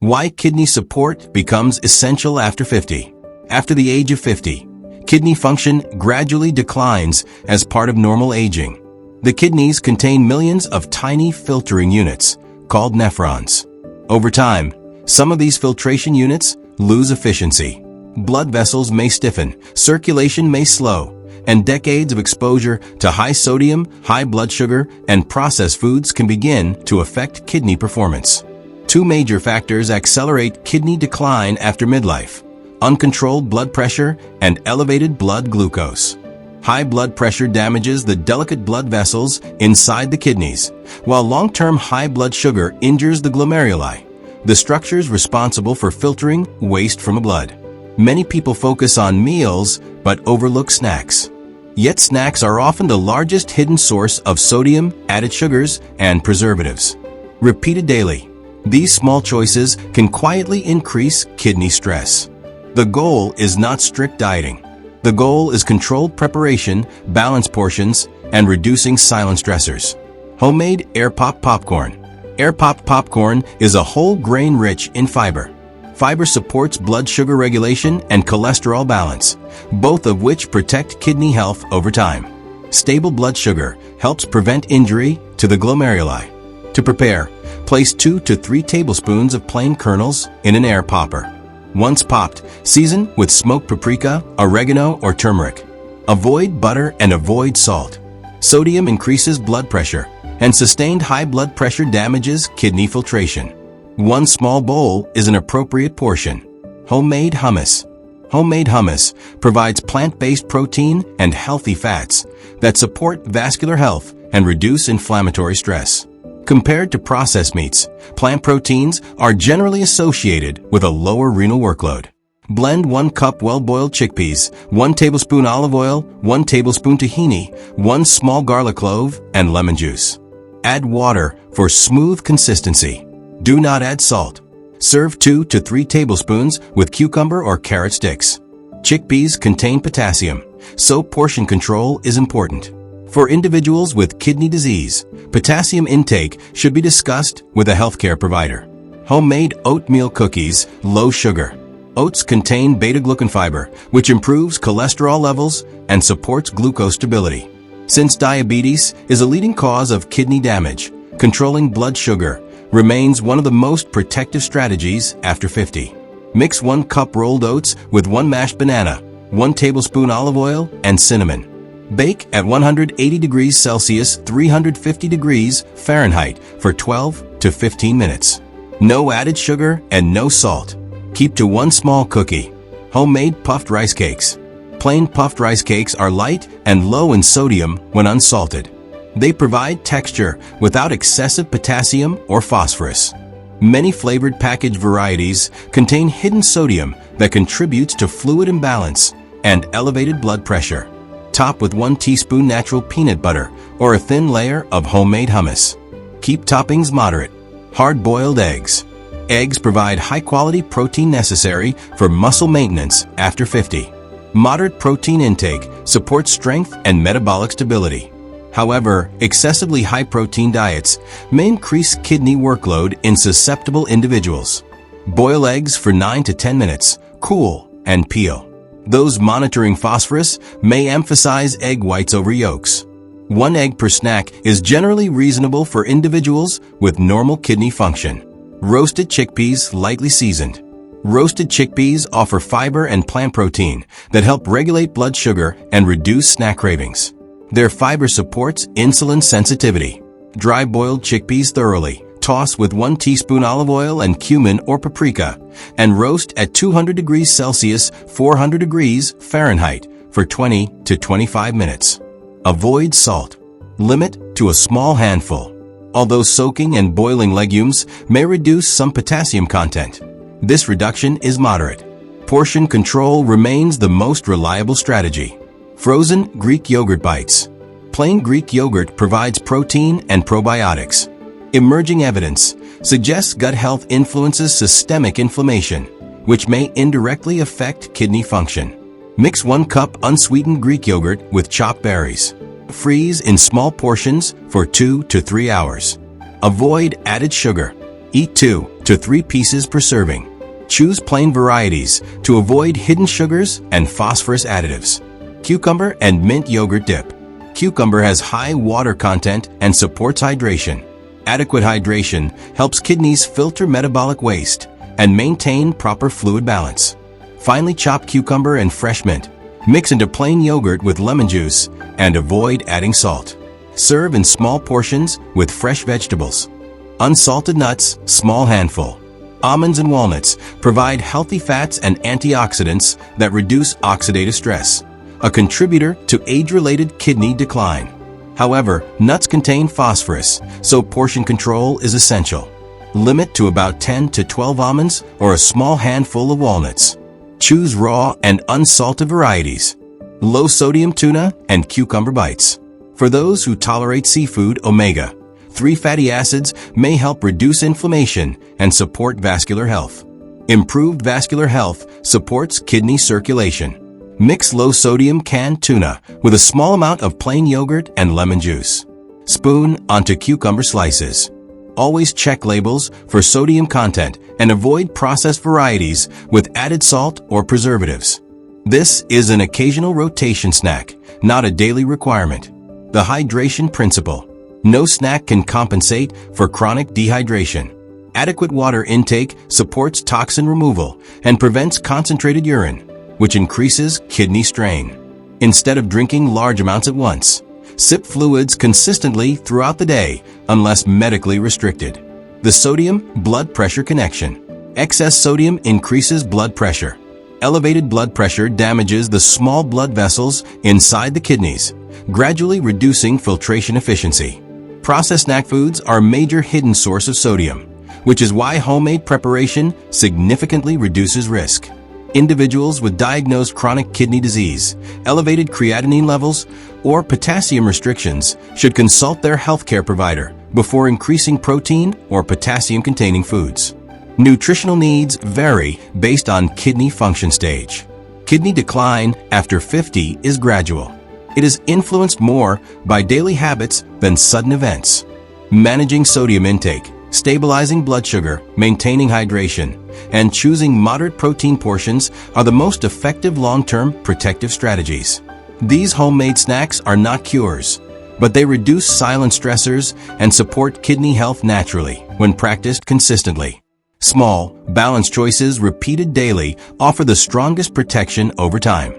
Why kidney support becomes essential after 50. After the age of 50, kidney function gradually declines as part of normal aging. The kidneys contain millions of tiny filtering units, called nephrons. Over time, some of these filtration units lose efficiency. Blood vessels may stiffen, circulation may slow, and decades of exposure to high sodium, high blood sugar, and processed foods can begin to affect kidney performance. Two major factors accelerate kidney decline after midlife: uncontrolled blood pressure and elevated blood glucose. High blood pressure damages the delicate blood vessels inside the kidneys, while long-term high blood sugar injures the glomeruli, the structures responsible for filtering waste from the blood. Many people focus on meals but overlook snacks. Yet snacks are often the largest hidden source of sodium, added sugars, and preservatives. Repeated daily, these small choices can quietly increase kidney stress. The goal is not strict dieting. The goal is controlled preparation, balanced portions, and reducing silent stressors. Homemade air-popped popcorn. Air-popped popcorn is a whole grain rich in fiber. Fiber supports blood sugar regulation and cholesterol balance, both of which protect kidney health over time. Stable blood sugar helps prevent injury to the glomeruli. To prepare, place 2 to 3 tablespoons of plain kernels in an air popper. Once popped, season with smoked paprika, oregano, or turmeric. Avoid butter and avoid salt. Sodium increases blood pressure, and sustained high blood pressure damages kidney filtration. One small bowl is an appropriate portion. Homemade hummus. Homemade hummus provides plant-based protein and healthy fats that support vascular health and reduce inflammatory stress. Compared to processed meats, plant proteins are generally associated with a lower renal workload. Blend 1 cup well-boiled chickpeas, 1 tablespoon olive oil, 1 tablespoon tahini, 1 small garlic clove, and lemon juice. Add water for smooth consistency. Do not add salt. Serve 2 to 3 tablespoons with cucumber or carrot sticks. Chickpeas contain potassium, so portion control is important. For individuals with kidney disease, potassium intake should be discussed with a healthcare provider. Homemade oatmeal cookies, low sugar. Oats contain beta-glucan fiber, which improves cholesterol levels and supports glucose stability. Since diabetes is a leading cause of kidney damage, controlling blood sugar remains one of the most protective strategies after 50. Mix 1 cup rolled oats with 1 mashed banana, 1 tablespoon olive oil, and cinnamon. Bake at 180 degrees Celsius, 350 degrees Fahrenheit for 12 to 15 minutes. No added sugar and no salt. Keep to 1 small cookie. Homemade puffed rice cakes. Plain puffed rice cakes are light and low in sodium when unsalted. They provide texture without excessive potassium or phosphorus. Many flavored packaged varieties contain hidden sodium that contributes to fluid imbalance and elevated blood pressure. Top with 1 teaspoon natural peanut butter or a thin layer of homemade hummus. Keep toppings moderate. Hard-boiled eggs. Eggs provide high-quality protein necessary for muscle maintenance after 50. Moderate protein intake supports strength and metabolic stability. However, excessively high-protein diets may increase kidney workload in susceptible individuals. Boil eggs for 9 to 10 minutes, cool, and peel. Those monitoring phosphorus may emphasize egg whites over yolks. 1 egg per snack is generally reasonable for individuals with normal kidney function. Roasted chickpeas lightly seasoned. Roasted chickpeas offer fiber and plant protein that help regulate blood sugar and reduce snack cravings. Their fiber supports insulin sensitivity. Dry boiled chickpeas thoroughly. Toss with 1 teaspoon olive oil and cumin or paprika, and roast at 200 degrees Celsius, 400 degrees Fahrenheit for 20 to 25 minutes. Avoid salt. Limit to a small handful. Although soaking and boiling legumes may reduce some potassium content, this reduction is moderate. Portion control remains the most reliable strategy. Frozen Greek yogurt bites. Plain Greek yogurt provides protein and probiotics. Emerging evidence suggests gut health influences systemic inflammation, which may indirectly affect kidney function. Mix 1 cup unsweetened Greek yogurt with chopped berries. Freeze in small portions for 2 to 3 hours. Avoid added sugar. Eat 2 to 3 pieces per serving. Choose plain varieties to avoid hidden sugars and phosphorus additives. Cucumber and mint yogurt dip. Cucumber has high water content and supports hydration. Adequate hydration helps kidneys filter metabolic waste and maintain proper fluid balance. Finely chop cucumber and fresh mint. Mix into plain yogurt with lemon juice and avoid adding salt. Serve in small portions with fresh vegetables. Unsalted nuts, small handful. Almonds and walnuts provide healthy fats and antioxidants that reduce oxidative stress, a contributor to age-related kidney decline. However, nuts contain phosphorus, so portion control is essential. Limit to about 10 to 12 almonds or a small handful of walnuts. Choose raw and unsalted varieties. Low-sodium tuna and cucumber bites. For those who tolerate seafood, omega-3 fatty acids may help reduce inflammation and support vascular health. Improved vascular health supports kidney circulation. Mix low-sodium canned tuna with a small amount of plain yogurt and lemon juice. Spoon onto cucumber slices. Always check labels for sodium content and avoid processed varieties with added salt or preservatives. This is an occasional rotation snack, not a daily requirement. The hydration principle. No snack can compensate for chronic dehydration. Adequate water intake supports toxin removal and prevents concentrated urine, which increases kidney strain. Instead of drinking large amounts at once, sip fluids consistently throughout the day unless medically restricted. The sodium-blood pressure connection. Excess sodium increases blood pressure. Elevated blood pressure damages the small blood vessels inside the kidneys, gradually reducing filtration efficiency. Processed snack foods are a major hidden source of sodium, which is why homemade preparation significantly reduces risk. Individuals with diagnosed chronic kidney disease, elevated creatinine levels, or potassium restrictions should consult their healthcare provider before increasing protein or potassium-containing foods. Nutritional needs vary based on kidney function stage. Kidney decline after 50 is gradual. It is influenced more by daily habits than sudden events. Managing sodium intake, stabilizing blood sugar, maintaining hydration, and choosing moderate protein portions are the most effective long-term protective strategies. These homemade snacks are not cures, but they reduce silent stressors and support kidney health naturally when practiced consistently. Small, balanced choices repeated daily offer the strongest protection over time.